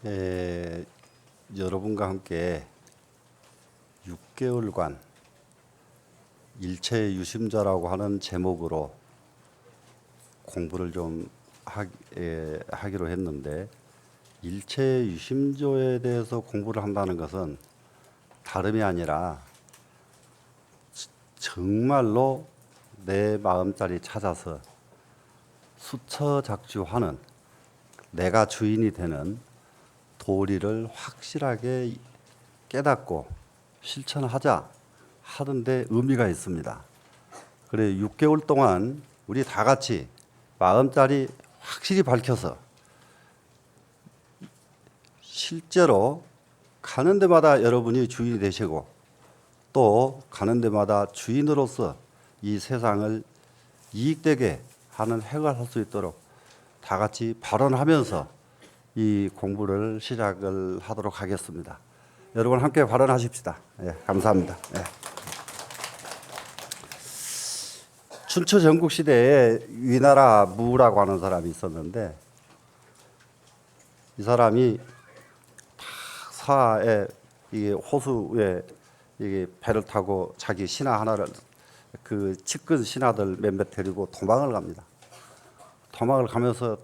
에, 여러분과 함께 6개월간 일체유심조라고 하는 제목으로 공부를 좀 하기로 했는데, 일체유심조에 대해서 공부를 한다는 것은 다름이 아니라 정말로 내 마음자리 찾아서 수처작주하는, 내가 주인이 되는 도리를 확실하게 깨닫고 실천하자 하는데 의미가 있습니다. 그래 6개월 동안 우리 다 같이 마음자리 확실히 밝혀서 실제로 가는 데마다 여러분이 주인이 되시고, 또 가는 데마다 주인으로서 이 세상을 이익되게 하는 행을 할 수 있도록 다 같이 발언하면서 이 공부를 시작을 하도록 하겠습니다. 여러분 함께 발언하십시다. 예, 감사합니다. 예. 춘추 전국시대에 위나라 무라고 하는 사람이 있었는데, 이 사람이 사에 이게 호수에 이게 배를 타고 자기 신하 하나를, 그 측근 신하들 몇몇 데리고 도망을 갑니다. 도망을 가면서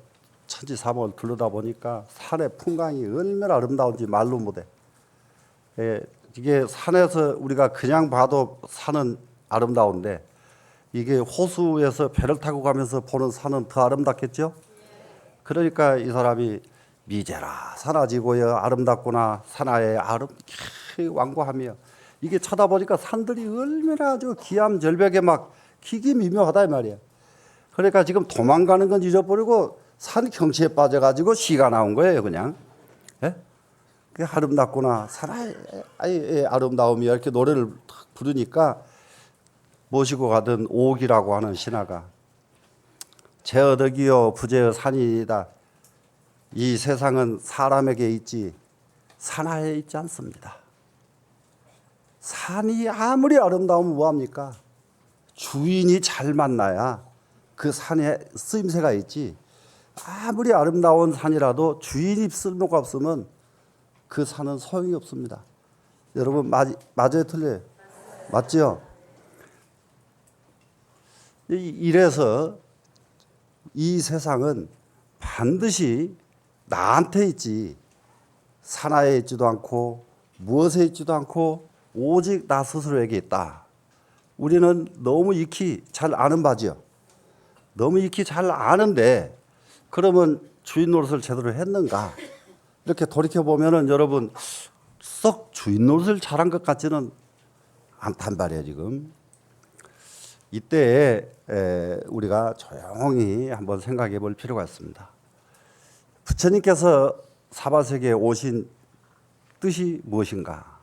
천지사방을 둘러다 보니까 산의 풍광이 얼마나 아름다운지 말로 못해. 이게 산에서 우리가 그냥 봐도 산은 아름다운데, 이게 호수에서 배를 타고 가면서 보는 산은 더 아름답겠죠? 그러니까 이 사람이 미제라 산하지고여 아름답구나 산하의 완고하며, 이게 쳐다보니까 산들이 얼마나 아주 기암절벽에 막 기기미묘하다 이 말이야. 그러니까 지금 도망가는 건 잊어버리고 산 경치에 빠져가지고 시가 나온 거예요, 그냥. 예? 그 아름답구나 산하의 아름다움이 이렇게 노래를 부르니까 모시고 가던 옥이라고 하는 신하가, 제어덕이요 부재의 산이다. 이 세상은 사람에게 있지 산하에 있지 않습니다. 산이 아무리 아름다우면 뭐합니까? 주인이 잘 만나야 그 산에 쓰임새가 있지, 아무리 아름다운 산이라도 주인이 쓸모가 없으면 그 산은 소용이 없습니다. 여러분 맞아요, 틀려요? 맞죠? 이래서 이 세상은 반드시 나한테 있지 산하에 있지도 않고 무엇에 있지도 않고 오직 나 스스로에게 있다. 우리는 너무 익히 잘 아는 바지요. 너무 익히 잘 아는데, 그러면 주인 노릇을 제대로 했는가? 이렇게 돌이켜보면은 여러분 썩 주인 노릇을 잘한 것 같지는 않단 말이에요, 지금. 이때 우리가 조용히 한번 생각해 볼 필요가 있습니다. 부처님께서 사바세계에 오신 뜻이 무엇인가?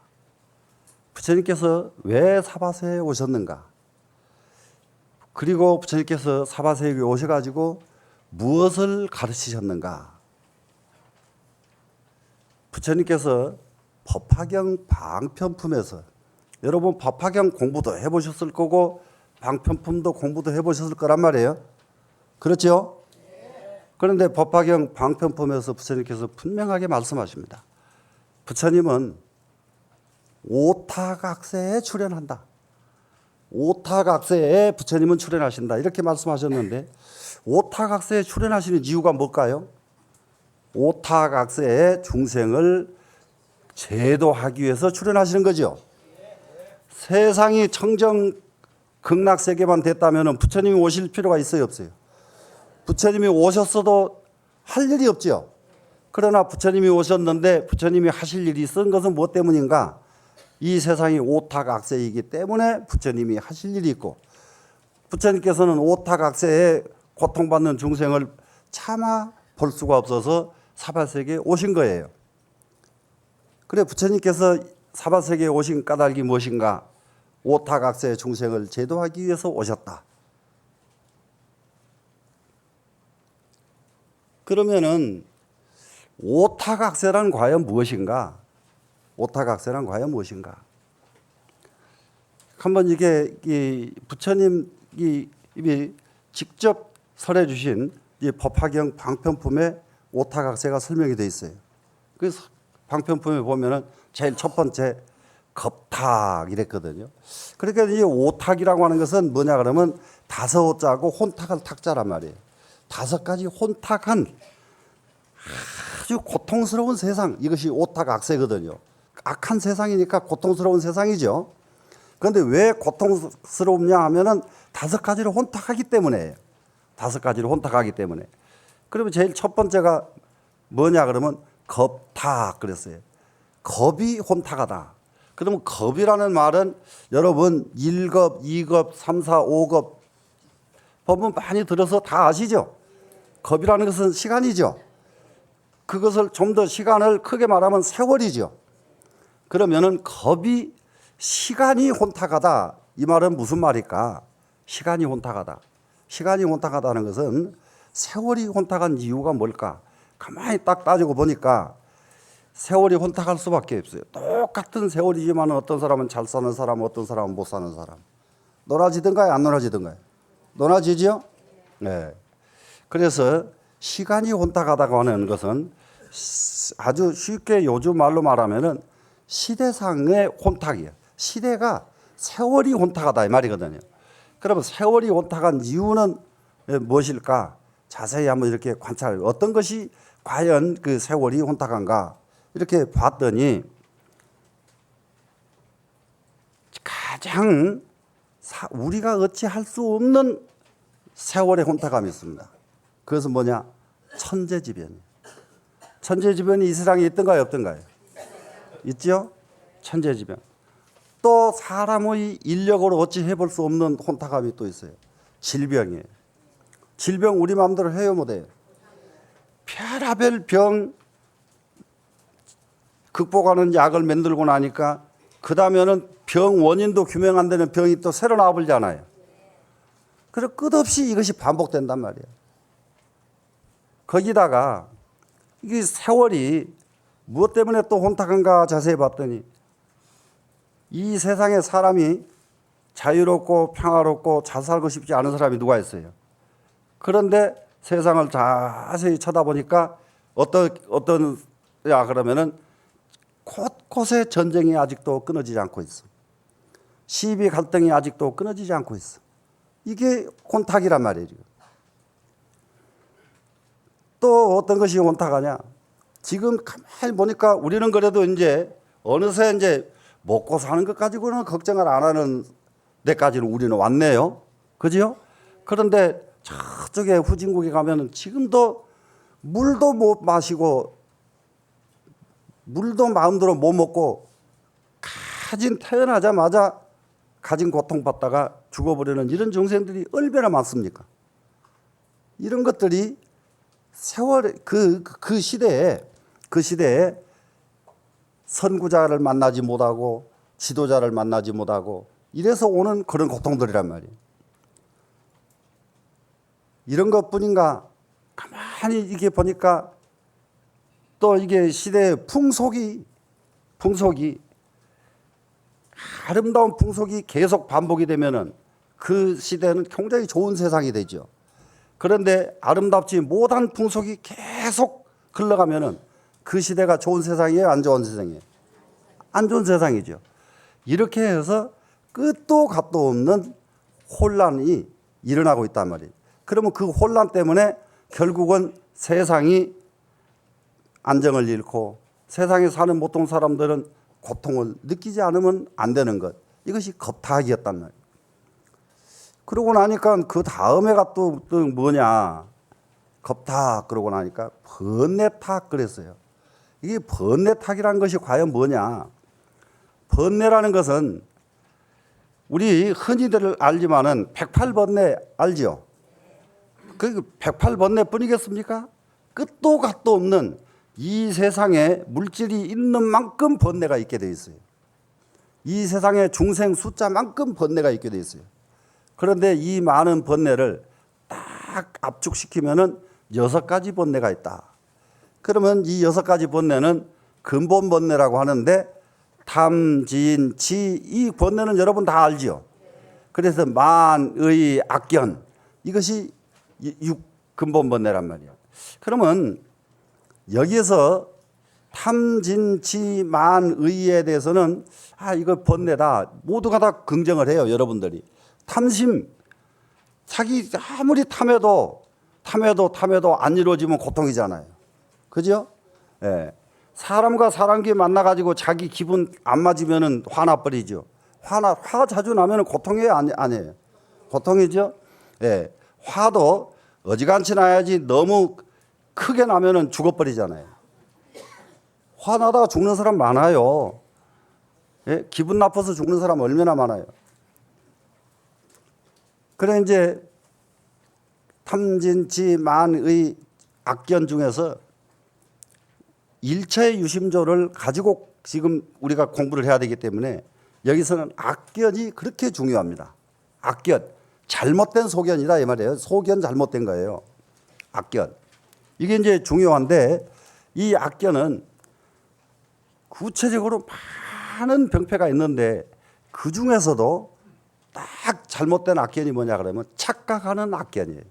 부처님께서 왜 사바세에 오셨는가? 그리고 부처님께서 사바세계에 오셔가지고 무엇을 가르치셨는가? 부처님께서 법화경 방편품에서, 여러분 법화경 공부도 해보셨을 거고 방편품도 공부도 해보셨을 거란 말이에요. 그렇죠? 그런데 법화경 방편품에서 부처님께서 분명하게 말씀하십니다. 부처님은 오타각세에 출연한다. 오타각세에 부처님은 출연하신다. 이렇게 말씀하셨는데, 오타각세에 출연하시는 이유가 뭘까요? 오타각세의 중생을 제도하기 위해서 출연하시는 거죠. 세상이 청정 극락세계만 됐다면 부처님이 오실 필요가 있어요, 없어요? 부처님이 오셨어도 할 일이 없죠. 그러나 부처님이 오셨는데 부처님이 하실 일이 있은 것은 무엇 때문인가? 이 세상이 오타각세이기 때문에 부처님이 하실 일이 있고, 부처님께서는 오타각세에 고통받는 중생을 차마 볼 수가 없어서 사바세계에 오신 거예요. 그래 부처님께서 사바세계에 오신 까닭이 무엇인가? 오타각세의 중생을 제도하기 위해서 오셨다. 그러면은 오타각세란 과연 무엇인가? 오타각세란 과연 무엇인가? 한번 이게 부처님이 직접 설해 주신 이 법화경 방편품에 오타각세가 설명이 되어 있어요. 그래서 방편품에 보면은 제일 첫 번째 겁탁 이랬거든요. 그러니까 이 오탁이라고 하는 것은 뭐냐 그러면 다섯 오자고 혼탁할 탁자란 말이에요. 다섯 가지 혼탁한 아주 고통스러운 세상, 이것이 오탁 악세거든요. 악한 세상이니까 고통스러운 세상이죠. 그런데 왜 고통스럽냐 하면은 다섯 가지를 혼탁하기 때문에, 다섯 가지를 혼탁하기 때문에. 그러면 제일 첫 번째가 뭐냐 그러면 겁탁 그랬어요. 겁이 혼탁하다. 그러면 겁이라는 말은 여러분 1겁, 2겁, 3, 4, 5겁 법은 많이 들어서 다 아시죠? 겁이라는 것은 시간이죠. 그것을 좀 더 시간을 크게 말하면 세월이죠. 그러면은 겁이 시간이 혼탁하다. 이 말은 무슨 말일까? 시간이 혼탁하다. 시간이 혼탁하다는 것은 세월이 혼탁한 이유가 뭘까? 가만히 딱 따지고 보니까 세월이 혼탁할 수밖에 없어요. 똑같은 세월이지만 어떤 사람은 잘 사는 사람, 어떤 사람은 못 사는 사람. 놀아지든가요, 안 놀아지든가요? 놀아지죠? 네. 그래서 시간이 혼탁하다고 하는 것은 아주 쉽게 요즘 말로 말하면은 시대상의 혼탁이에요. 시대가 세월이 혼탁하다 이 말이거든요. 그러면 세월이 혼탁한 이유는 무엇일까? 자세히 한번 이렇게 관찰. 어떤 것이 과연 그 세월이 혼탁한가? 이렇게 봤더니 가장 우리가 어찌할 수 없는 세월의 혼탁함이 있습니다. 그것은 뭐냐? 천재지변이에요. 천재지변이 이 세상에 있던가요, 없던가요? 있죠? 천재지변. 또 사람의 인력으로 어찌 해볼 수 없는 혼탁함이 또 있어요. 질병이에요. 질병 우리 마음대로 해요, 못해요? 별하별 병 극복하는 약을 만들고 나니까 그 다음에는 병 원인도 규명 안 되는 병이 또 새로 나와버리잖아요. 그래서 끝없이 이것이 반복된단 말이에요. 거기다가 이 세월이 무엇 때문에 또 혼탁한가 자세히 봤더니 이 세상에 사람이 자유롭고 평화롭고 잘 살고 싶지 않은 사람이 누가 있어요? 그런데 세상을 자세히 쳐다보니까 그러면은 곳곳에 전쟁이 아직도 끊어지지 않고 있어. 시비 갈등이 아직도 끊어지지 않고 있어. 이게 혼탁이란 말이에요. 또 어떤 것이 혼탁하냐? 지금 가만히 보니까 우리는 그래도 이제 어느새 이제 먹고 사는 것 가지고는 걱정을 안 하는 데까지는 우리는 왔네요. 그죠? 그런데 저쪽에 후진국에 가면은 지금도 물도 못 마시고 물도 마음대로 못 먹고 태어나자마자 가진 고통받다가 죽어버리는 이런 정생들이 얼마나 많습니까? 이런 것들이 세월 그 시대에 선구자를 만나지 못하고 지도자를 만나지 못하고 이래서 오는 그런 고통들이란 말이에요. 이런 것뿐인가? 가만히 이게 보니까 또 이게 시대의 풍속이 아름다운 풍속이 계속 반복이 되면은 그 시대는 굉장히 좋은 세상이 되죠. 그런데 아름답지 못한 풍속이 계속 흘러가면은 그 시대가 좋은 세상이에요, 안 좋은 세상이에요? 안 좋은 세상이죠. 이렇게 해서 끝도 갓도 없는 혼란이 일어나고 있단 말이에요. 그러면 그 혼란 때문에 결국은 세상이 안정을 잃고 세상에 사는 보통 사람들은 고통을 느끼지 않으면 안 되는 것. 이것이 겁탁이었단 말이에요. 그러고 나니까 그 다음에가 또 뭐냐. 겁탁 그러고 나니까 번뇌탁 그랬어요. 이게 번뇌탁이라는 것이 과연 뭐냐. 번뇌라는 것은 우리 흔히들 알지만은 108번뇌 알죠? 그 108번뇌 뿐이겠습니까? 끝도 갓도 없는 이 세상에 물질이 있는 만큼 번뇌가 있게 되어 있어요. 이 세상에 중생 숫자만큼 번뇌가 있게 되어 있어요. 그런데 이 많은 번뇌를 딱 압축시키면은 6가지 번뇌가 있다. 그러면 이 6가지 번뇌는 근본 번뇌라고 하는데 탐, 진, 치, 이 번뇌는 여러분 다 알죠? 그래서 만, 의, 악견 이것이 6 근본 번뇌란 말이에요. 그러면 여기에서 탐진치만의에 대해서는 이거 번뇌다. 모두가 다 긍정을 해요. 여러분들이. 탐심. 자기 아무리 탐해도 안 이루어지면 고통이잖아요. 그죠? 예. 사람과 사람끼리 만나가지고 자기 기분 안 맞으면은 화나버리죠. 화 자주 나면은 고통이에요? 아니에요? 고통이죠? 예. 화도 어지간치 나야지 너무 크게 나면은 죽어버리잖아요. 화나다가 죽는 사람 많아요. 예? 기분 나빠서 죽는 사람 얼마나 많아요. 그래 이제 탐진치만의 악견 중에서 일체 유심조를 가지고 지금 우리가 공부를 해야 되기 때문에 여기서는 악견이 그렇게 중요합니다. 악견, 잘못된 소견이다 이 말이에요. 소견 잘못된 거예요. 악견. 이게 이제 중요한데 이 악견은 구체적으로 많은 병폐가 있는데 그 중에서도 딱 잘못된 악견이 뭐냐 그러면 착각하는 악견이에요.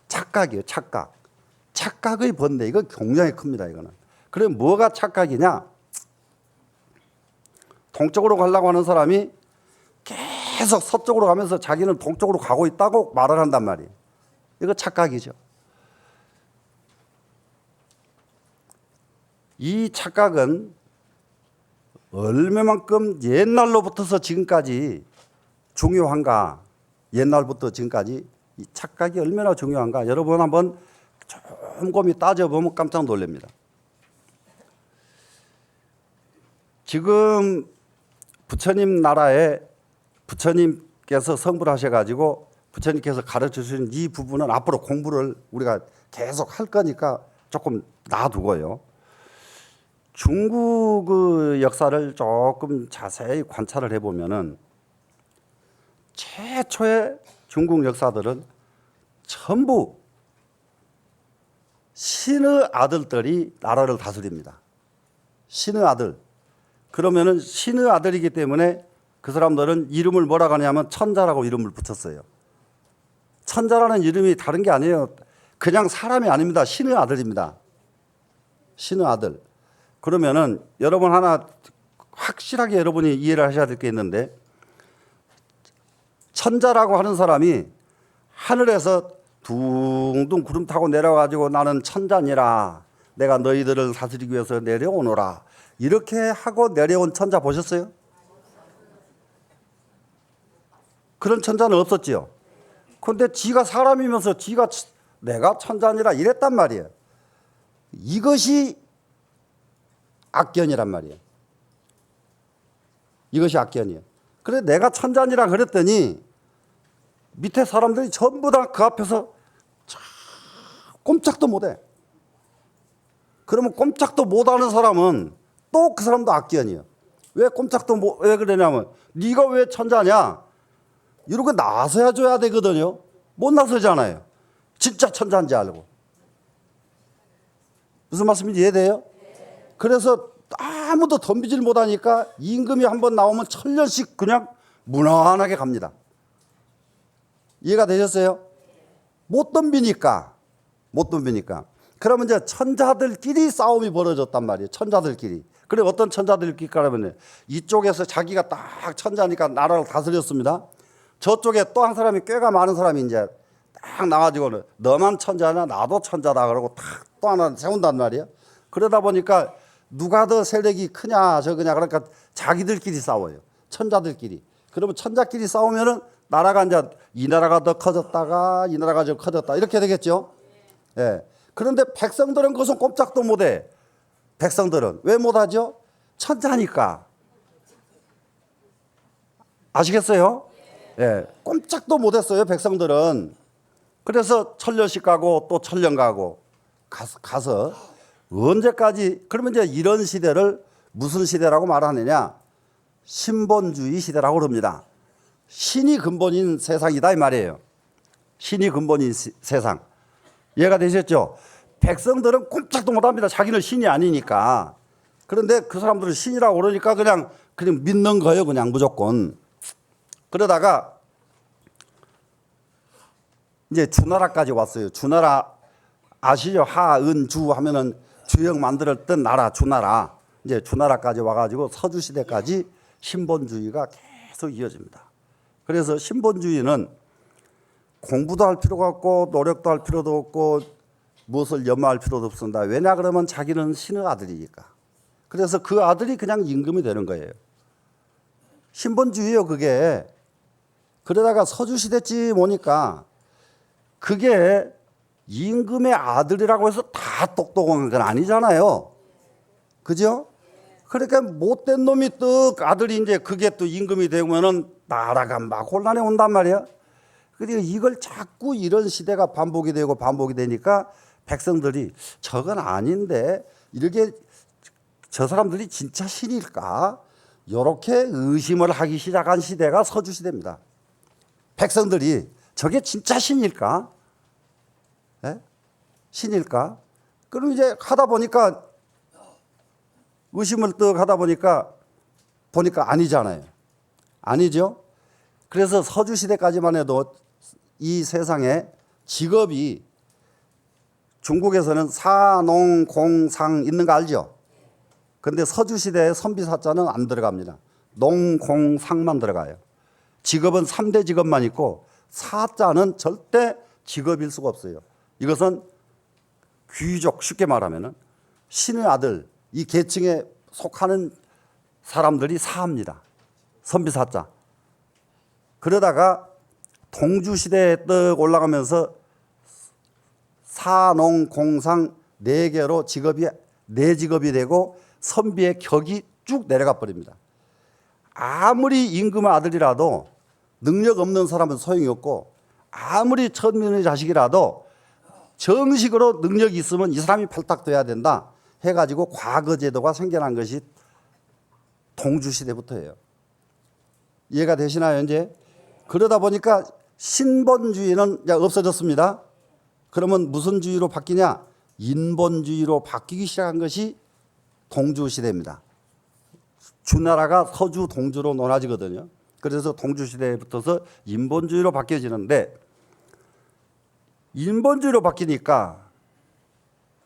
착각이에요. 착각. 착각의 번뇌. 이거 굉장히 큽니다. 이거는. 그럼 뭐가 착각이냐? 동쪽으로 가려고 하는 사람이 계속 서쪽으로 가면서 자기는 동쪽으로 가고 있다고 말을 한단 말이에요. 이거 착각이죠. 이 착각은 얼마만큼 옛날로부터서 지금까지 중요한가? 옛날부터 지금까지 이 착각이 얼마나 중요한가? 여러분 한번 곰곰이 따져보면 깜짝 놀랍니다. 지금 부처님 나라에 부처님께서 성불 하셔가지고 부처님께서 가르쳐 주신 이 부분은 앞으로 공부를 우리가 계속 할 거니까 조금 놔두고요. 중국의 역사를 조금 자세히 관찰을 해보면은 최초의 중국 역사들은 전부 신의 아들들이 나라를 다스립니다. 신의 아들. 그러면은 신의 아들이기 때문에 그 사람들은 이름을 뭐라고 하냐면 천자라고 이름을 붙였어요. 천자라는 이름이 다른 게 아니에요. 그냥 사람이 아닙니다. 신의 아들입니다. 신의 아들. 그러면은 여러분 하나 확실하게 여러분이 이해를 하셔야 될 게 있는데 천자라고 하는 사람이 하늘에서 둥둥 구름 타고 내려가지고 나는 천자니라. 내가 너희들을 다스리기 위해서 내려오노라. 이렇게 하고 내려온 천자 보셨어요? 그런 천자는 없었지요. 그런데 지가 사람이면서 지가 내가 천자니라 이랬단 말이에요. 이것이 악견이란 말이에요. 이것이 악견이에요. 그래 내가 천자니라 그랬더니 밑에 사람들이 전부 다 그 앞에서 꼼짝도 못해. 그러면 꼼짝도 못하는 사람은 또 그 사람도 악견이에요. 왜 꼼짝도 왜 그러냐면 네가 왜 천자냐? 이렇게 나서야 줘야 되거든요. 못 나서잖아요. 진짜 천자인지 알고. 무슨 말씀인지 이해돼요? 그래서 아무도 덤비질 못하니까 임금이 한번 나오면 천년씩 그냥 무난하게 갑니다. 이해가 되셨어요? 못 덤비니까. 그러면 이제 천자들끼리 싸움이 벌어졌단 말이에요. 천자들끼리. 그래 어떤 천자들끼리 하면 이쪽에서 자기가 딱 천자니까 나라를 다스렸습니다. 저쪽에 또 한 사람이 꽤가 많은 사람이 이제 딱 나와가지고는 너만 천자냐 나도 천자다 그러고 딱 또 하나 세운단 말이에요. 그러다 보니까 누가 더 세력이 크냐 적으냐 그러니까 자기들끼리 싸워요. 천자들끼리. 그러면 천자끼리 싸우면은 나라가 이제 이 나라가 더 커졌다가 이 나라가 좀 커졌다 이렇게 되겠죠. 예. 그런데 백성들은 그것은 꼼짝도 못해. 백성들은 왜 못하죠? 천자니까. 아시겠어요? 예. 꼼짝도 못했어요 백성들은. 그래서 천년씩 가고 또 천년 가고 가서 언제까지 그러면 이제 이런 시대를 무슨 시대라고 말하느냐? 신본주의 시대라고 그럽니다. 신이 근본인 세상이다 이 말이에요. 신이 근본인 세상. 이해가 되셨죠? 백성들은 꼼짝도 못합니다. 자기는 신이 아니니까. 그런데 그 사람들은 신이라고 그러니까 그냥 믿는 거예요. 그냥 무조건. 그러다가 이제 주나라까지 왔어요. 주나라 아시죠? 하은주 하면은 주역 만들었던 나라 주나라, 이제 주나라까지 와가지고 서주시대까지 신본주의가 계속 이어집니다. 그래서 신본주의는 공부도 할 필요가 없고 노력도 할 필요도 없고 무엇을 염려할 필요도 없습니다. 왜냐 그러면 자기는 신의 아들이니까. 그래서 그 아들이 그냥 임금이 되는 거예요. 신본주의요 그게. 그러다가 서주시대쯤 오니까 그게 임금의 아들이라고 해서 다 똑똑한 건 아니잖아요. 그죠? 그러니까 못된 놈이 또 아들이 이제 그게 또 임금이 되면은 나라가 막 혼란에 온단 말이야. 그러니까 이걸 자꾸 이런 시대가 반복이 되고 반복이 되니까 백성들이 저건 아닌데 이렇게 저 사람들이 진짜 신일까? 이렇게 의심을 하기 시작한 시대가 서주시대입니다. 백성들이 저게 진짜 신일까? 네? 신일까? 그럼 이제 하다 보니까 의심을 뜩 하다 보니까 아니잖아요. 아니죠? 그래서 서주시대까지만 해도 이 세상에 직업이 중국에서는 사농 공상 있는 거 알죠? 근데 서주시대에 선비사자는 안 들어갑니다. 농 공상만 들어가요. 직업은 3대 직업만 있고 사자는 절대 직업일 수가 없어요. 이것은 귀족, 쉽게 말하면 신의 아들, 이 계층에 속하는 사람들이 사합니다. 선비사자. 그러다가 동주시대에 떡 올라가면서 사농 공상 4개로 직업이 4직업이 되고 선비의 격이 쭉 내려가 버립니다. 아무리 임금의 아들이라도 능력 없는 사람은 소용이 없고 아무리 천민의 자식이라도 정식으로 능력이 있으면 이 사람이 팔딱 돼야 된다 해가지고 과거 제도가 생겨난 것이 동주시대부터예요. 이해가 되시나요 이제? 그러다 보니까 신본주의는 이제 없어졌습니다. 그러면 무슨 주의로 바뀌냐? 인본주의로 바뀌기 시작한 것이 동주시대입니다. 주나라가 서주, 동주로 나눠지거든요. 그래서 동주시대부터서 인본주의로 바뀌어지는데 인본주의로 바뀌니까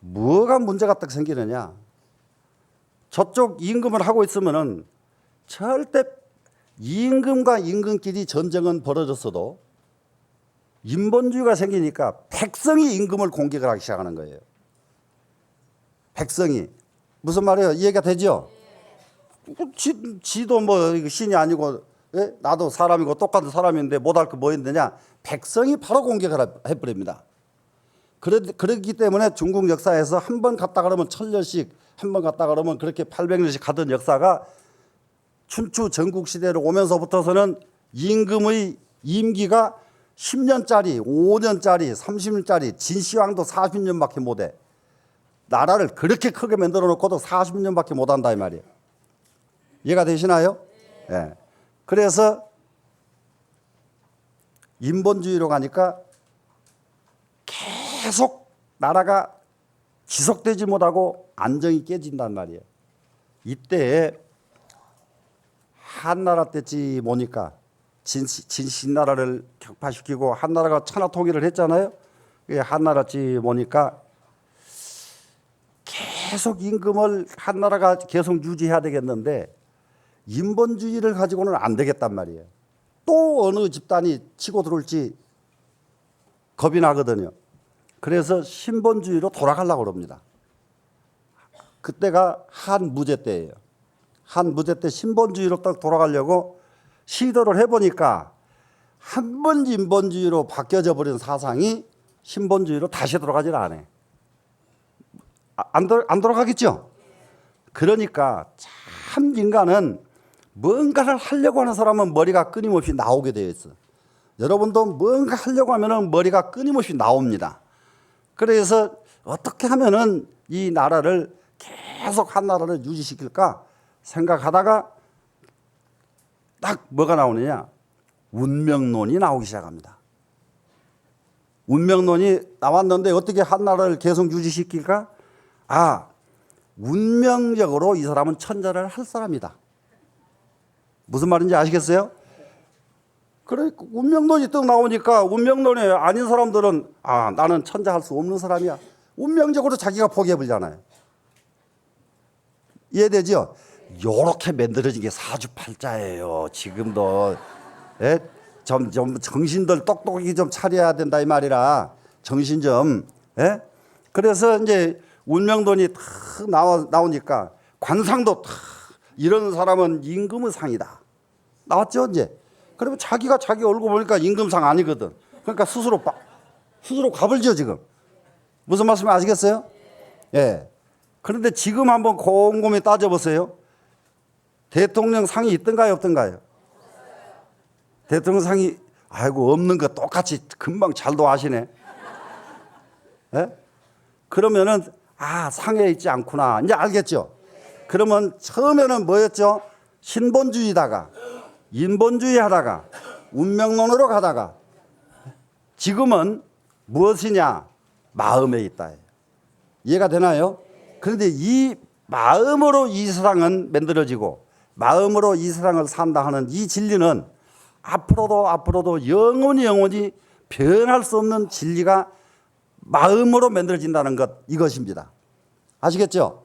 뭐가 문제가 딱 생기느냐. 저쪽 임금을 하고 있으면은 절대 임금과 임금끼리 전쟁은 벌어졌어도 인본주의가 생기니까 백성이 임금을 공격을 하기 시작하는 거예요. 백성이. 무슨 말이에요? 이해가 되죠? 지도 뭐 신이 아니고 나도 사람이고 똑같은 사람인데 못할 거 뭐 있느냐. 백성이 바로 공격을 해버립니다. 그렇기 때문에 중국 역사에서 한 번 갔다 그러면 1000년씩 한 번 갔다 그러면 그렇게 800년씩 가던 역사가 춘추 전국시대로 오면서부터서는 임금의 임기가 10년짜리, 5년짜리, 30년짜리 진시황도 40년밖에 못해. 나라를 그렇게 크게 만들어 놓고도 40년밖에 못한다 이 말이에요. 이해가 되시나요? 네. 그래서 인본주의로 가니까 계속 나라가 지속되지 못하고 안정이 깨진단 말이에요. 이때 한나라 때쯤 오니까 진신나라를 격파시키고 한나라가 천하통일을 했잖아요. 한나라쯤 오니까 계속 임금을 한나라가 계속 유지해야 되겠는데 인본주의를 가지고는 안 되겠단 말이에요. 또 어느 집단이 치고 들어올지 겁이 나거든요. 그래서 신본주의로 돌아가려고 그럽니다. 그때가 한무제 때예요. 한무제 때 신본주의로 딱 돌아가려고 시도를 해보니까 한 번 인본주의로 바뀌어져 버린 사상이 신본주의로 다시 돌아가질 않아요. 안 돌아가겠죠? 그러니까 참 인간은 뭔가를 하려고 하는 사람은 머리가 끊임없이 나오게 되어 있어. 여러분도 뭔가 하려고 하면은 머리가 끊임없이 나옵니다. 그래서 어떻게 하면은 이 나라를 계속 한 나라를 유지시킬까 생각하다가 딱 뭐가 나오느냐? 운명론이 나오기 시작합니다. 운명론이 나왔는데 어떻게 한 나라를 계속 유지시킬까? 운명적으로 이 사람은 천자를 할 사람이다. 무슨 말인지 아시겠어요? 그래 운명론이 딱 나오니까 운명론이 아닌 사람들은 나는 천자할 수 없는 사람이야. 운명적으로 자기가 포기해버리잖아요. 이해되죠? 요렇게 만들어진 게 사주팔자예요. 지금도. 예? 좀 정신들 똑똑히 좀 차려야 된다 이 말이라 정신 좀. 예? 그래서 이제 운명돈이 탁 나오니까 관상도 탁 이런 사람은 임금의 상이다. 나왔죠 이제. 그러면 자기가 자기 얼굴 보니까 임금상 아니거든. 그러니까 스스로 갑을죠 지금. 무슨 말씀인지 아시겠어요? 예. 그런데 지금 한번 곰곰이 따져보세요. 대통령 상이 있던가요 없던가요? 대통령 상이 아이고 없는 거 똑같이 금방 잘도 아시네. 예? 그러면은 상에 있지 않구나 이제 알겠죠? 그러면 처음에는 뭐였죠? 신본주의다가 인본주의 하다가 운명론으로 가다가 지금은 무엇이냐? 마음에 있다. 이해가 되나요? 그런데 이 마음으로 이 세상은 만들어지고 마음으로 이 세상을 산다 하는 이 진리는 앞으로도 영원히 변할 수 없는 진리가 마음으로 만들어진다는 것 이것입니다. 아시겠죠?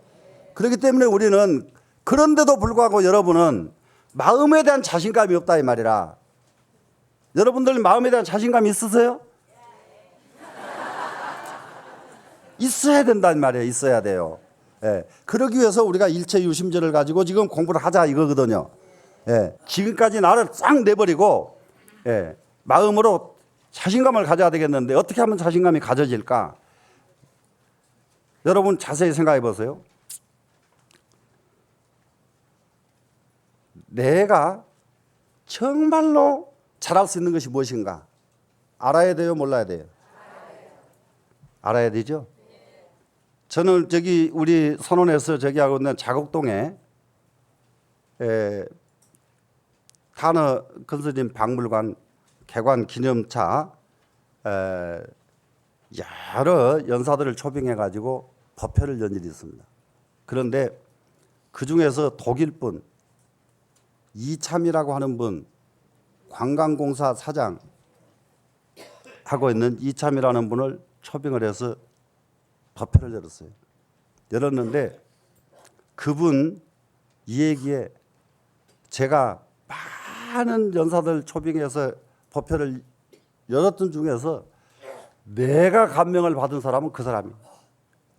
그렇기 때문에 우리는 그런데도 불구하고 여러분은 마음에 대한 자신감이 없다 이 말이라. 여러분들 마음에 대한 자신감이 있으세요? 있어야 된다는 말이에요. 있어야 돼요. 예. 그러기 위해서 우리가 일체유심제를 가지고 지금 공부를 하자 이거거든요. 예. 지금까지 나를 싹 내버리고 마음으로 자신감을 가져야 되겠는데 어떻게 하면 자신감이 가져질까? 여러분 자세히 생각해 보세요. 내가 정말로 잘할 수 있는 것이 무엇인가? 알아야 돼요? 몰라야 돼요? 알아야 되죠? 저는 우리 선원에서 하고 있는 자곡동에 탄어 근스님 박물관 개관 기념차 여러 연사들을 초빙해 가지고 법회를 연 일이 있습니다. 그런데 그 중에서 독일 분 이참이라고 하는 분 관광공사 사장 하고 있는 이참이라는 분을 초빙을 해서 법회를 열었어요. 열었는데 그분 이 얘기에 제가 많은 연사들 초빙해서 법회를 열었던 중에서 내가 감명을 받은 사람은 그 사람이에요.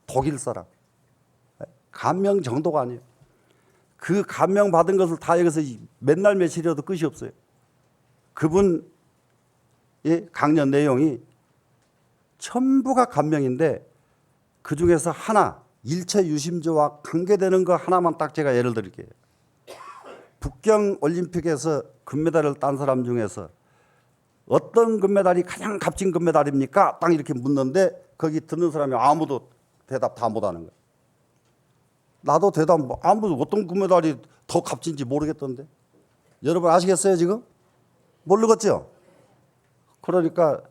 독일 사람. 감명 정도가 아니에요. 그 감명 받은 것을 다 여기서 맨날 며칠이라도 끝이 없어요. 그분의 강연 내용이 전부가 감명인데 그 중에서 하나 일체유심조와 관계되는 거 하나만 딱 제가 예를 드릴게요. 북경 올림픽에서 금메달을 딴 사람 중에서 어떤 금메달이 가장 값진 금메달입니까? 딱 이렇게 묻는데 거기 듣는 사람이 아무도 대답 다 못하는 거예요. 나도 대답 아무도 어떤 금메달이 더 값진지 모르겠던데. 여러분 아시겠어요 지금? 모르겠죠? 그러니까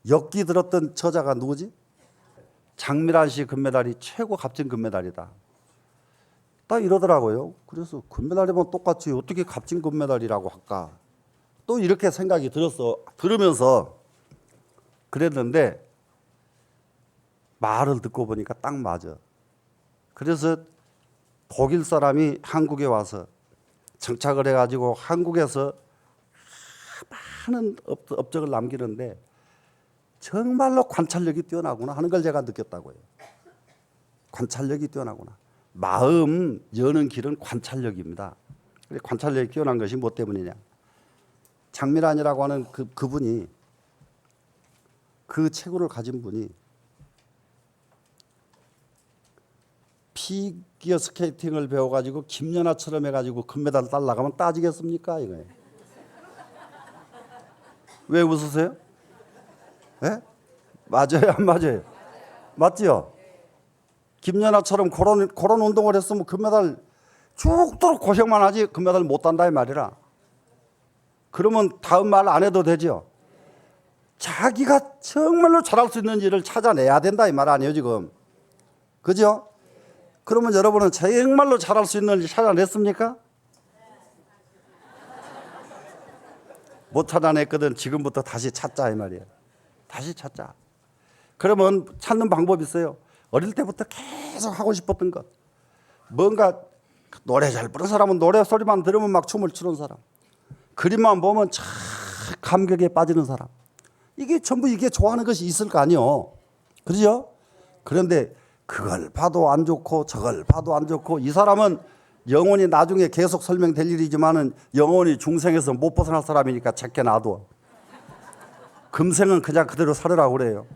역기 들었던 저자가 누구지? 장미란 씨 금메달이 최고 값진 금메달이다. 딱 이러더라고요. 그래서 금메달이면 똑같이 어떻게 값진 금메달이라고 할까? 또 이렇게 생각이 들으면서 그랬는데 말을 듣고 보니까 딱 맞아. 그래서 독일 사람이 한국에 와서 정착을 해가지고 한국에서 많은 업적을 남기는데 정말로 관찰력이 뛰어나구나 하는 걸 제가 느꼈다고요. 관찰력이 뛰어나구나. 마음 여는 길은 관찰력입니다. 관찰력이 뛰어난 것이 뭐 때문이냐. 장미란이라고 하는 그분이 그 체구를 가진 분이 피기어 스케이팅을 배워가지고 김연아처럼 해가지고 금메달 딸라가면 따지겠습니까? 이거예요. 왜 웃으세요? 예? 맞아요, 안 맞아요? 맞지요? 김연아처럼 그런 운동을 했으면 금메달 죽도록 고생만 하지 금메달 못 딴다 이 말이라. 그러면 다음 말 안 해도 되죠? 자기가 정말로 잘할 수 있는 일을 찾아내야 된다 이 말 아니에요 지금? 그죠? 그러면 여러분은 정말로 잘할 수 있는 일 찾아냈습니까? 못 찾아냈거든. 지금부터 다시 찾자 이 말이에요. 다시 찾자. 그러면 찾는 방법이 있어요. 어릴 때부터 계속 하고 싶었던 것. 뭔가 노래 잘 부르는 사람은 노래 소리만 들으면 막 춤을 추는 사람. 그림만 보면 참 감격에 빠지는 사람. 이게 전부 이게 좋아하는 것이 있을 거 아니요. 그렇죠? 그런데 그걸 봐도 안 좋고 저걸 봐도 안 좋고 이 사람은 영혼이 나중에 계속 설명될 일이지만은 영혼이 중생에서 못 벗어날 사람이니까 작게 놔둬. 금생은 그냥 그대로 살으라고 그래요.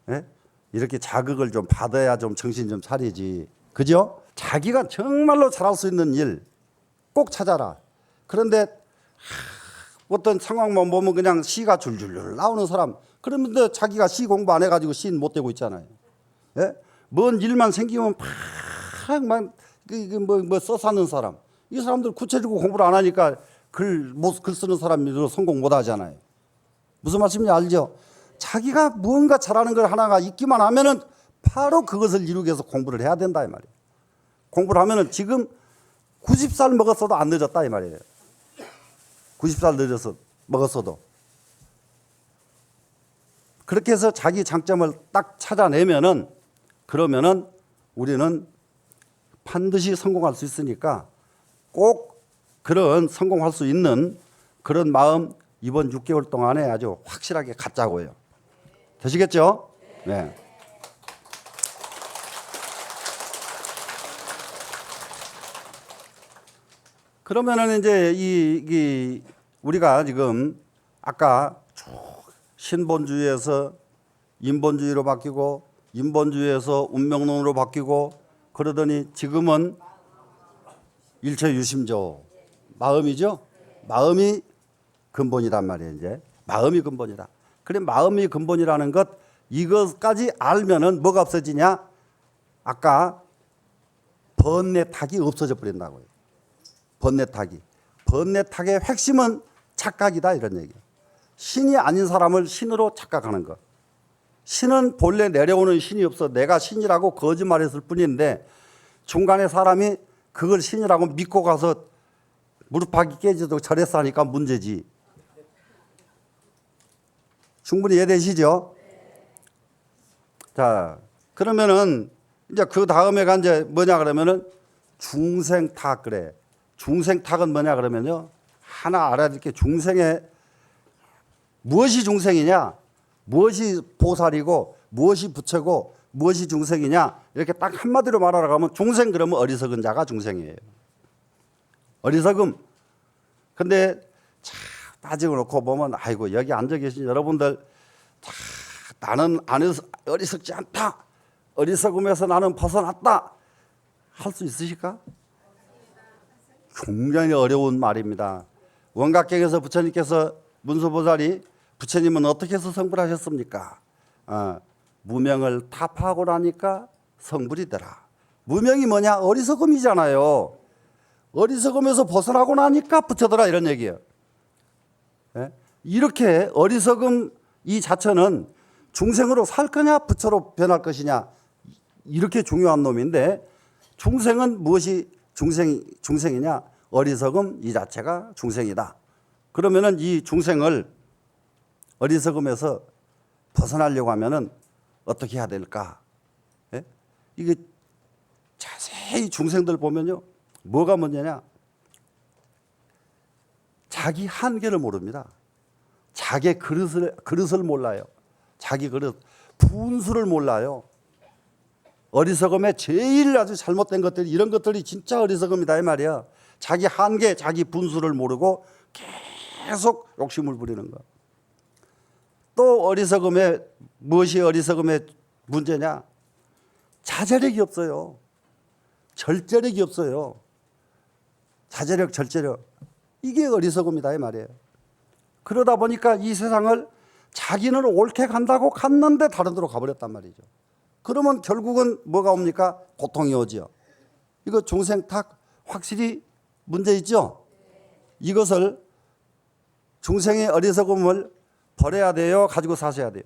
예? 이렇게 자극을 좀 받아야 좀 정신 좀 차리지. 그죠? 자기가 정말로 잘할 수 있는 일 꼭 찾아라. 그런데 어떤 상황만 보면 그냥 시가 줄줄 나오는 사람. 그런데 자기가 시 공부 안 해가지고 시인 못 되고 있잖아요. 예? 뭔 일만 생기면 팍만 뭐 써사는 사람. 이 사람들 구체적으로 공부를 안 하니까 글 쓰는 사람이 성공 못 하잖아요. 무슨 말씀인지 알죠? 자기가 무언가 잘하는 걸 하나가 있기만 하면은 바로 그것을 이루기 위해서 공부를 해야 된다 이 말이에요. 공부를 하면은 지금 90살 먹었어도 안 늦었다 이 말이에요. 90살 늦어서 먹었어도. 그렇게 해서 자기 장점을 딱 찾아내면은 그러면은 우리는 반드시 성공할 수 있으니까 꼭 그런 성공할 수 있는 그런 마음 이번 6개월 동안에 아주 확실하게 갖자고요. 되시겠죠? 네. 그러면은 이제 우리가 지금 아까 쭉 신본주의에서 인본주의로 바뀌고 인본주의에서 운명론으로 바뀌고 그러더니 지금은 일체유심조 마음이죠. 마음이 근본이란 말이에요. 이제 마음이 근본이다. 그래 마음이 근본이라는 것 이것까지 알면은 뭐가 없어지냐? 아까 번뇌탁이 없어져 버린다고요. 번뇌탁이. 번뇌탁의 핵심은 착각이다 이런 얘기예요. 신이 아닌 사람을 신으로 착각하는 것. 신은 본래 내려오는 신이 없어. 내가 신이라고 거짓말했을 뿐인데 중간에 사람이 그걸 신이라고 믿고 가서 무릎팍이 깨지도 절에서 하니까 문제지. 충분히 이해되시죠? 자, 그러면은 이제 그 다음에가 이제 뭐냐 그러면은 중생탁 그래. 중생탁은 뭐냐 그러면요. 하나 알아야 될 게 중생의 무엇이 중생이냐? 무엇이 보살이고 무엇이 부처고 무엇이 중생이냐? 이렇게 딱 한마디로 말하라고 하면 중생 그러면 어리석은 자가 중생이에요. 어리석음. 근데 참 따지고 놓고 보면 아이고 여기 앉아 계신 여러분들 나는 어리석지 않다. 어리석음에서 나는 벗어났다. 할 수 있으실까? 굉장히 어려운 말입니다. 원각경에서 부처님께서 문수보살이 부처님은 어떻게 해서 성불하셨습니까? 무명을 타파하고 나니까 성불이 되라. 무명이 뭐냐? 어리석음이잖아요. 어리석음에서 벗어나고 나니까 부처더라 이런 얘기예요. 예? 이렇게 어리석음 이 자체는 중생으로 살 거냐 부처로 변할 것이냐 이렇게 중요한 놈인데 중생은 무엇이 중생이냐? 어리석음 이 자체가 중생이다. 그러면은 이 중생을 어리석음에서 벗어나려고 하면은 어떻게 해야 될까? 예? 이게 자세히 중생들 보면요. 뭐가 문제냐? 자기 한계를 모릅니다. 자기 그릇을 몰라요. 자기 그릇, 분수를 몰라요. 어리석음에 제일 아주 잘못된 것들이 이런 것들이 진짜 어리석음이다 이 말이야. 자기 한계, 자기 분수를 모르고 계속 욕심을 부리는 거. 또 어리석음에 무엇이 어리석음의 문제냐? 자제력이 없어요. 절제력이 없어요. 자제력, 절제력. 이게 어리석음이다 이 말이에요. 그러다 보니까 이 세상을 자기는 옳게 간다고 갔는데 다른 데로 가버렸단 말이죠. 그러면 결국은 뭐가 옵니까? 고통이 오지요. 이거 중생탁 확실히 문제 있죠? 이것을 중생의 어리석음을 버려야 돼요? 가지고 사셔야 돼요?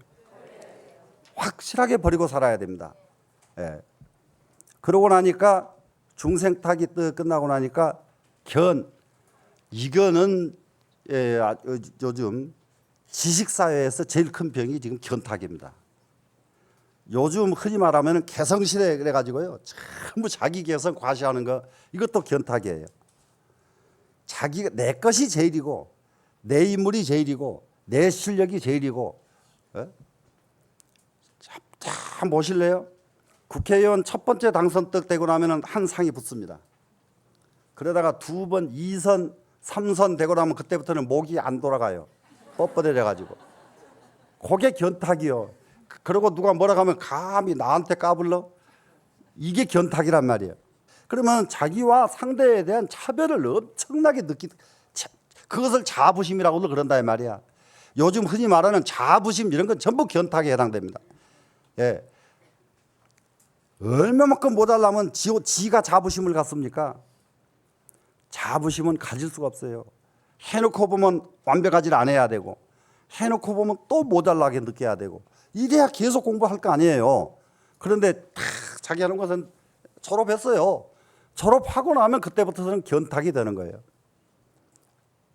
확실하게 버리고 살아야 됩니다. 예. 그러고 나니까 중생탁이 끝나고 나니까 이거는 요즘 지식사회에서 제일 큰 병이 지금 견탁입니다. 요즘 흔히 말하면 개성시대 그래가지고요. 전부 자기 개성 과시하는 거 이것도 견탁이에요. 자기가 내 것이 제일이고 내 인물이 제일이고 내 실력이 제일이고. 예? 자, 보실래요? 국회의원 첫 번째 당선 딱 되고 나면은 한 상이 붙습니다. 그러다가 두 번, 2선, 3선 되고 나면 그때부터는 목이 안 돌아가요. 뻣뻣해져 가지고. 그게 견탁이요. 그러고 누가 뭐라고 하면 감히 나한테 까불러? 이게 견탁이란 말이에요. 그러면 자기와 상대에 대한 차별을 엄청나게 그것을 자부심이라고도 그런다 이 말이야. 요즘 흔히 말하는 자부심 이런 건 전부 견탁에 해당됩니다. 예. 얼마만큼 모자라면 지가 자부심을 갖습니까? 자부심은 가질 수가 없어요. 해놓고 보면 완벽하지 않아야 되고 해놓고 보면 또 모자라게 느껴야 되고 이래야 계속 공부할 거 아니에요. 그런데 다 자기 하는 것은 졸업했어요. 졸업하고 나면 그때부터는 견탁이 되는 거예요.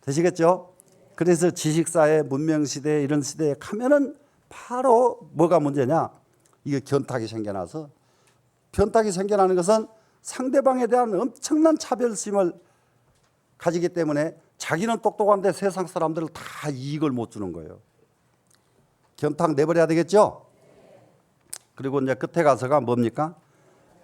되시겠죠? 그래서 지식사회, 문명시대 이런 시대에 가면은 바로 뭐가 문제냐? 이게 견탁이 생겨나서 견탁이 생겨나는 것은 상대방에 대한 엄청난 차별심을 가지기 때문에 자기는 똑똑한데 세상 사람들을 다 이익을 못 주는 거예요. 견탁 내버려야 되겠죠? 그리고 이제 끝에 가서가 뭡니까?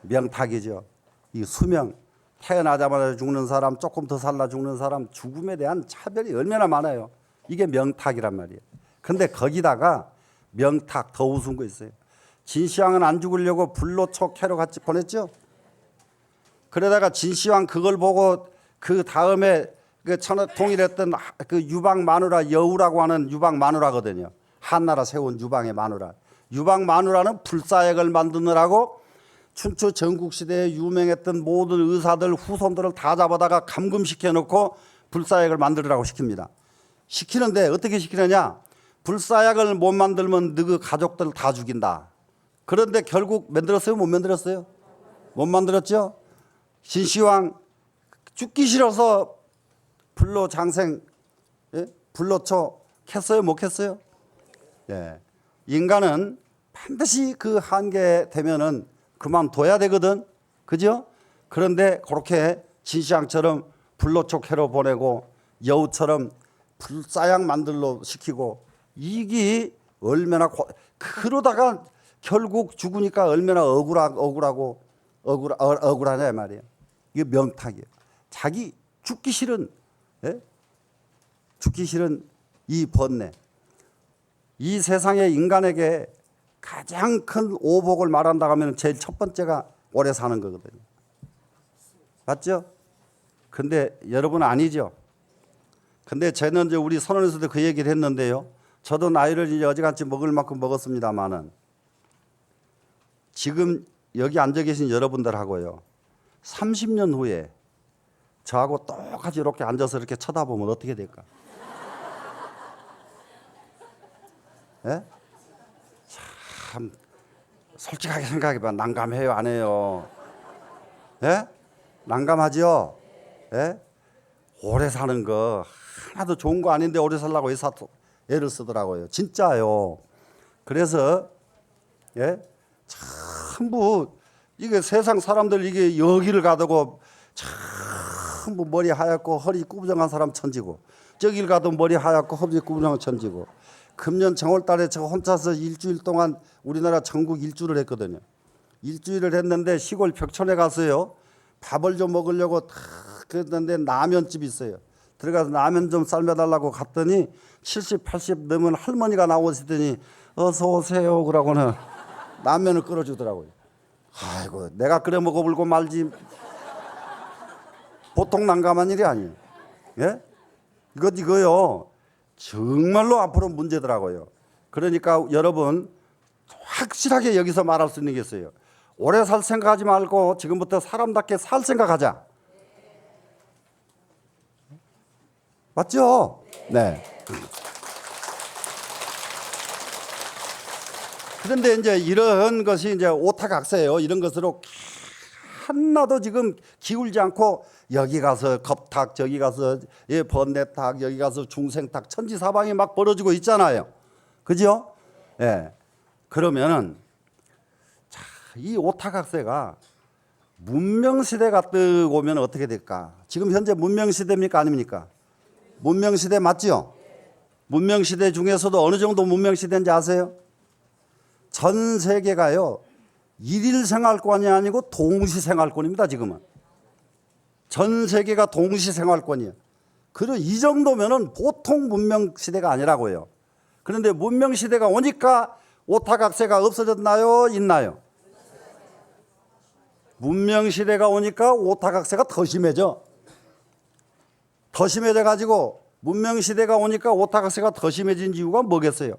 명탁이죠. 이 수명, 태어나자마자 죽는 사람, 조금 더 살다 죽는 사람, 죽음에 대한 차별이 얼마나 많아요. 이게 명탁이란 말이에요. 그런데 거기다가 명탁 더 우스운 거 있어요. 진시황은 안 죽으려고 불로초 캐로 같이 보냈죠. 그러다가 진시황 그걸 보고 그 다음에 그 통일했던 그 유방 마누라 여우라고 하는 유방 마누라거든요. 한나라 세운 유방의 마누라. 유방 마누라는 불사액을 만드느라고 춘추 전국시대에 유명했던 모든 의사들 후손들을 다 잡아다가 감금시켜 놓고 불사약을 만들으라고 시킵니다. 시키는데 어떻게 시키느냐? 불사약을 못 만들면 너희 가족들 다 죽인다. 그런데 결국 만들었어요? 못 만들었어요? 못 만들었죠? 진시황 죽기 싫어서 불로 장생, 예? 불로초 캤어요? 못 캤어요? 예. 인간은 반드시 그 한계 되면은 그만둬야 되거든. 그죠? 그런데 그렇게 진시황처럼 불로초 캐로 보내고 여우처럼 불사약 만들러 시키고 이게 얼마나 그러다가 결국 죽으니까 얼마나 억울하냐 이 말이에요. 이게 명탁이에요. 자기 죽기 싫은, 예? 죽기 싫은 이 번뇌. 이 세상의 인간에게 가장 큰 오복을 말한다고 하면 제일 첫 번째가 오래 사는 거거든요. 맞죠? 근데 여러분 아니죠? 근데 저는 이제 우리 선언에서도 그 얘기를 했는데요. 저도 나이를 이제 어지간히 먹을 만큼 먹었습니다만은 지금 여기 앉아 계신 여러분들하고요. 30년 후에 저하고 똑같이 이렇게 앉아서 이렇게 쳐다보면 어떻게 될까? 예? 참 솔직하게 생각해봐. 난감해요, 안 해요? 예? 난감하죠? 예? 오래 사는 거 하나도 좋은 거 아닌데 오래 살라고 애를 쓰더라고요. 진짜요. 그래서 예? 전부 이게 세상 사람들 이게 여기를 가다고 전부 머리 하얗고 허리 꾸부정한 사람 천지고 저길 가도 머리 하얗고 허리 꾸부정한 천지고 금년 정월달에 저 혼자서 일주일 동안 우리나라 전국 일주를 했거든요. 일주일을 했는데 시골 벽촌에 가서요. 밥을 좀 먹으려고 탁 그랬는데 라면집이 있어요. 들어가서 라면 좀 삶아달라고 갔더니 70, 80 넘은 할머니가 나오시더니 어서 오세요 그러고는 라면을 끓여주더라고요. 아이고 내가 끓여 먹어보고 말지 보통 난감한 일이 아니에요. 예? 이거요. 정말로 앞으로 문제더라고요. 그러니까 여러분 확실하게 여기서 말할 수 있는 게 있어요. 오래 살 생각하지 말고 지금부터 사람답게 살 생각하자. 맞죠? 네. 그런데 이제 이런 것이 이제 오타각세예요. 이런 것으로 하나도 지금 기울지 않고 여기 가서 겁탁, 저기 가서 예, 번뇌탁, 여기 가서 중생탁, 천지사방이 막 벌어지고 있잖아요. 그죠? 예. 그러면은 이 오타각세가 문명시대가 뜨고 오면 어떻게 될까? 지금 현재 문명시대입니까? 아닙니까? 문명시대 맞죠? 문명시대 중에서도 어느 정도 문명시대인지 아세요? 전 세계가요, 일일 생활권이 아니고 동시 생활권입니다, 지금은. 전 세계가 동시 생활권이에요. 그리고 이 정도면은 보통 문명시대가 아니라고요. 그런데 문명시대가 오니까 오타각세가 없어졌나요? 있나요? 문명시대가 오니까 오타각세가 더 심해져. 더 심해져 가지고 문명시대가 오니까 오타각세가 더 심해진 이유가 뭐겠어요?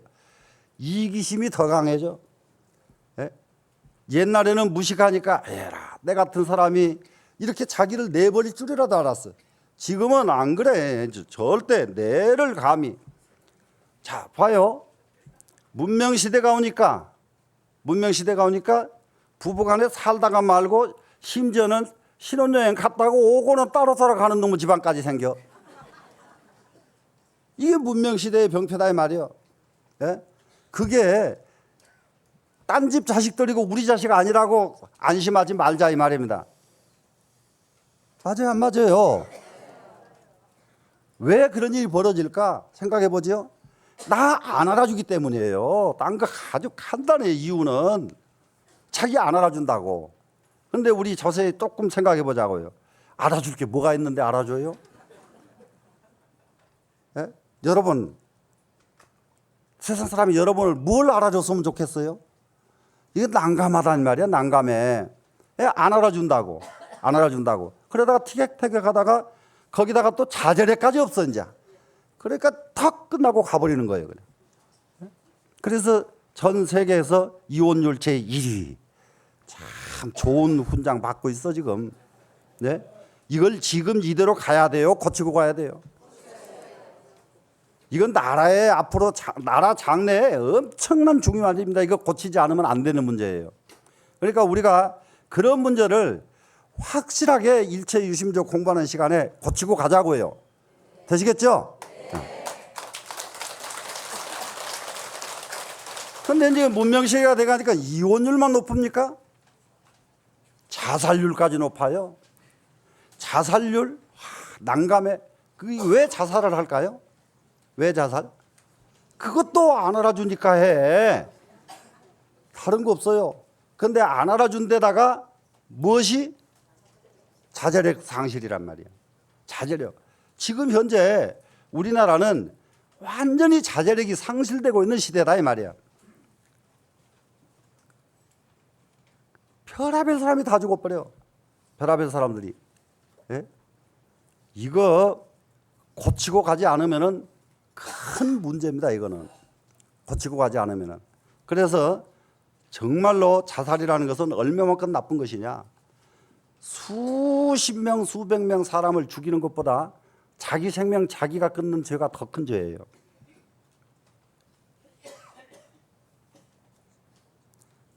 이기심이 더 강해져. 예? 옛날에는 무식하니까 에라, 내 같은 사람이 이렇게 자기를 내버릴 줄이라도 알았어. 지금은 안 그래. 절대 내를 감히. 자, 봐요. 문명시대가 오니까 부부간에 살다가 말고 심지어는 신혼여행 갔다고 오고는 따로 살아가는 놈의 집안까지 생겨. 이게 문명시대의 병폐다 이 말이에요. 예? 그게 딴 집 자식들이고 우리 자식 아니라고 안심하지 말자 이 말입니다. 맞아요, 안 맞아요? 왜 그런 일이 벌어질까 생각해 보죠. 나 안 알아주기 때문이에요. 딴 거 아주 간단해. 이유는 자기 안 알아준다고. 근데 우리 자세히 조금 생각해 보자고요. 알아줄 게 뭐가 있는데 알아줘요? 예? 여러분, 세상 사람이 여러분을 뭘 알아줬으면 좋겠어요? 이게 난감하다는 말이야. 난감해. 예? 안 알아준다고. 그러다가 티격태격하다가 거기다가 또 자제력까지 없어 이제. 그러니까 탁 끝나고 가버리는 거예요. 그래서 전 세계에서 이혼율 제1위. 참 좋은 훈장 받고 있어 지금. 네? 이걸 지금 이대로 가야 돼요? 고치고 가야 돼요? 이건 나라의 앞으로 나라 장래에 엄청난 중요한 일입니다. 이거 고치지 않으면 안 되는 문제예요. 그러니까 우리가 그런 문제를 확실하게 일체 유심조 공부하는 시간에 고치고 가자고요. 되시겠죠? 그런데 이제 문명시대가 돼가니까 이혼율만 높습니까? 자살률까지 높아요. 자살률 난감해. 그게 왜 자살을 할까요? 왜 자살? 그것도 안 알아주니까 해. 다른 거 없어요. 근데 안 알아준 데다가 무엇이? 자제력 상실이란 말이야. 자제력. 지금 현재 우리나라는 완전히 자제력이 상실되고 있는 시대다 이 말이야. 별의별 사람이 다 죽어버려. 별의별 사람들이. 예? 이거 고치고 가지 않으면은 큰 문제입니다. 이거는 고치고 가지 않으면은. 그래서 정말로 자살이라는 것은 얼마만큼 나쁜 것이냐. 수십 명, 수백 명 사람을 죽이는 것보다 자기 생명 자기가 끊는 죄가 더 큰 죄예요.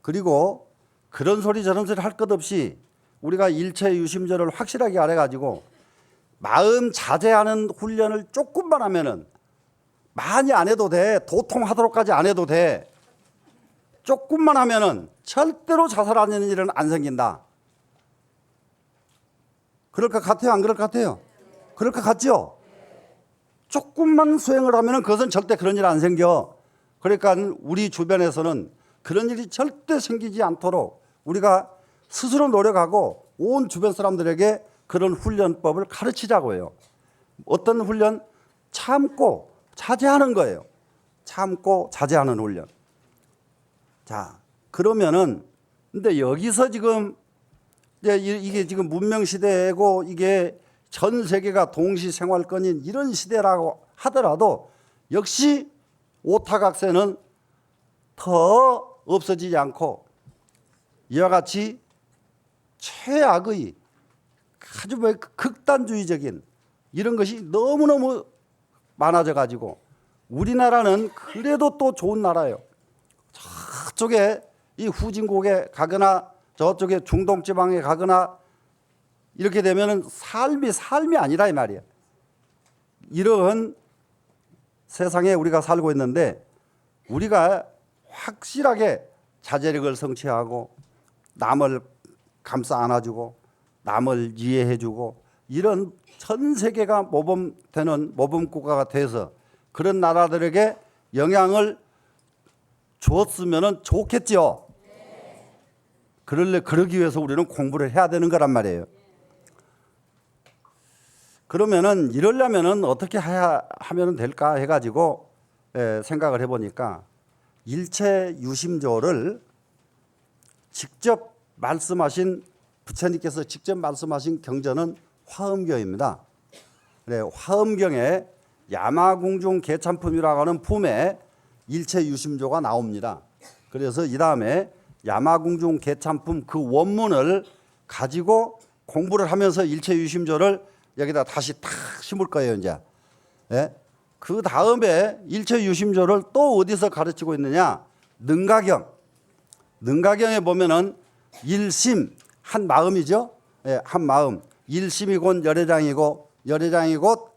그리고 그런 소리 저런 소리 할 것 없이 우리가 일체 유심절을 확실하게 알아가지고 마음 자제하는 훈련을 조금만 하면은 많이 안 해도 돼. 도통하도록까지 안 해도 돼. 조금만 하면은 절대로 자살하는 일은 안 생긴다. 그럴 것 같아요? 안 그럴 것 같아요? 그럴 것 같죠? 조금만 수행을 하면은 그것은 절대 그런 일 안 생겨. 그러니까 우리 주변에서는 그런 일이 절대 생기지 않도록 우리가 스스로 노력하고 온 주변 사람들에게 그런 훈련법을 가르치자고 해요. 어떤 훈련? 참고 자제하는 거예요. 참고 자제하는 훈련. 자, 그러면은 근데 여기서 지금 이게 지금 문명 시대고 이게 전 세계가 동시 생활권인 이런 시대라고 하더라도 역시 오타각세는 더 없어지지 않고 이와 같이 최악의 아주 극단주의적인 이런 것이 너무너무 많아져 가지고 우리나라는 그래도 또 좋은 나라예요. 저쪽에 이 후진국에 가거나 저쪽에 중동 지방에 가거나 이렇게 되면은 삶이 아니라 이 말이야. 이런 세상에 우리가 살고 있는데 우리가 확실하게 자제력을 성취하고 남을 감싸 안아주고 남을 이해해주고 이런 전 세계가 모범되는 모범 국가가 돼서 그런 나라들에게 영향을 주었으면 좋겠지요. 그러기 위해서 우리는 공부를 해야 되는 거란 말이에요. 그러면은 이러려면은 어떻게 하면 될까 해가지고 생각을 해보니까 일체 유심조를 직접 말씀하신 부처님께서 직접 말씀하신 경전은 화엄경입니다. 그래, 화엄경에 야마궁중 개참품이라고 하는 품에 일체 유심조가 나옵니다. 그래서 이 다음에 야마궁중 개참품 그 원문을 가지고 공부를 하면서 일체 유심조를 여기다 다시 탁 심을 거예요, 이제. 예? 그 다음에 일체 유심조를 또 어디서 가르치고 있느냐? 능가경. 능가경에 보면은 일심, 한 마음이죠. 예, 한 마음. 일심이 곧 열애장이고, 열애장이 곧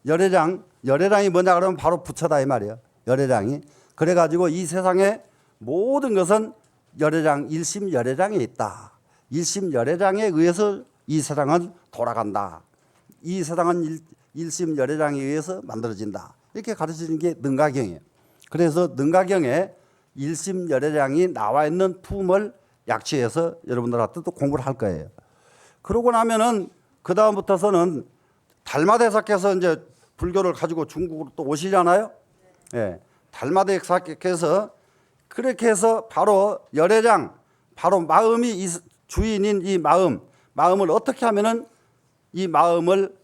열애장이 뭐냐 그러면 바로 부처다 이 말이에요. 열애장이. 그래가지고 이 세상의 모든 것은 열애장, 일심 열애장에 있다. 일심 열애장에 의해서 이 세상은 돌아간다. 이 세상은 일심 열애장에 의해서 만들어진다. 이렇게 가르치는 게 능가경이에요. 그래서 능가경에 일심 열애장이 나와 있는 품을 약취해서 여러분들한테 또 공부를 할 거예요. 그러고 나면은 그 다음부터서는 달마대사께서 이제 불교를 가지고 중국으로 또 오시잖아요. 예, 달마대사께서 그렇게 해서 바로 열애장, 바로 마음이 주인인 이 마음을 어떻게 하면은 이 마음을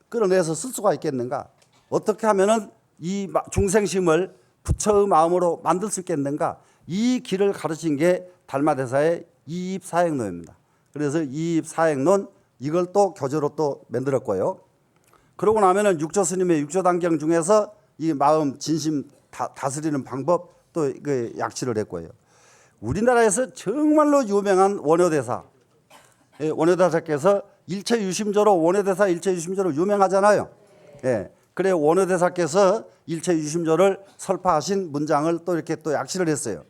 끌어내서 쓸 수가 있겠는가? 어떻게 하면은 이 중생심을 부처의 마음으로 만들 수 있겠는가? 이 길을 가르친 게 달마대사의 이입사행론입니다. 그래서 이입사행론 이걸 또 교재로 또 만들었고요. 그러고 나면은 육조 스님의 육조단경 중에서 이 마음 진심 다스리는 방법 또 그 약치를 했고요. 우리나라에서 정말로 유명한 원효대사, 원효대사께서 일체 유심조로 원효대사 일체 유심조로 유명하잖아요. 예, 그래 원효대사께서 일체 유심조를 설파하신 문장을 또 이렇게 또 약치를 했어요.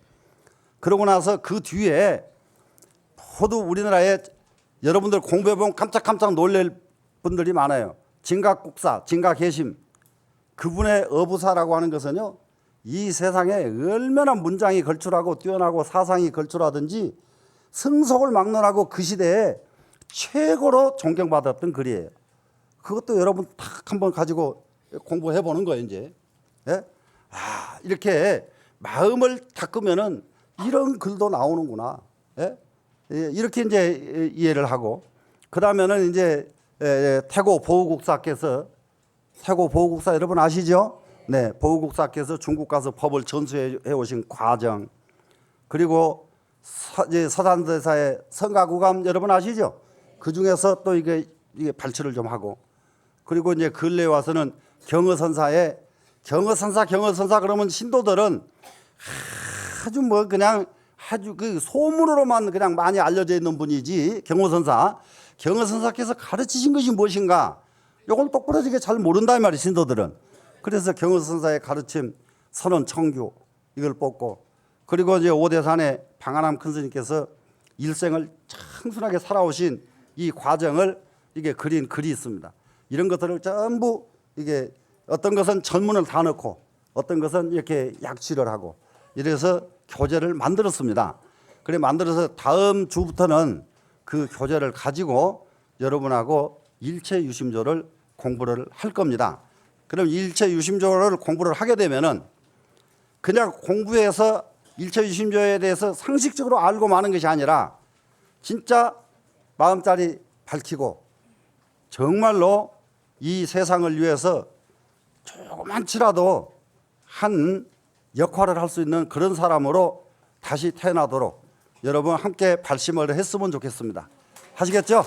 그러고 나서 그 뒤에 모두 우리나라에 여러분들 공부해보면 깜짝깜짝 놀랄 분들이 많아요. 진각국사, 진각계심 그분의 어부사라고 하는 것은요. 이 세상에 얼마나 문장이 걸출하고 뛰어나고 사상이 걸출하든지 승속을 막론하고 그 시대에 최고로 존경받았던 글이에요. 그것도 여러분 탁 한번 가지고 공부해 보는 거예요, 이제. 예? 아, 이렇게 마음을 닦으면은 이런 글도 나오는구나. 예? 이렇게 이제 이해를 하고 그다음에는 이제 태고 보우국사께서 태고 보우국사 여러분 아시죠? 네, 보우국사께서 중국 가서 법을 전수해 오신 과정 그리고 서산대사의 성가구감 여러분 아시죠? 그 중에서 또 이게 발췌를 좀 하고 그리고 이제 근래에 와서는 경허선사의 경허선사 그러면 신도들은 아주 뭐 그냥 아주 그 소문으로만 그냥 많이 알려져 있는 분이지 경허선사께서 가르치신 것이 무엇인가 이걸 똑부러지게 잘 모른다 이 말이에요 신도들은. 그래서 경허선사의 가르침 선언 청규 이걸 뽑고 그리고 이제 오대산의 방한함 큰 스님께서 일생을 청순하게 살아오신 이 과정을 이게 그린 글이 있습니다. 이런 것들을 전부 이게 어떤 것은 전문을 다 넣고 어떤 것은 이렇게 약취를 하고 이래서 교재를 만들었습니다. 그래 만들어서 다음 주부터는 그 교재를 가지고 여러분하고 일체 유심조를 공부를 할 겁니다. 그럼 일체 유심조를 공부를 하게 되면은 그냥 공부해서 일체 유심조에 대해서 상식적으로 알고 마는 것이 아니라 진짜 마음자리 밝히고 정말로 이 세상을 위해서 조그만치라도 한 역할을 할 수 있는 그런 사람으로 다시 태어나도록 여러분 함께 발심을 했으면 좋겠습니다. 하시겠죠?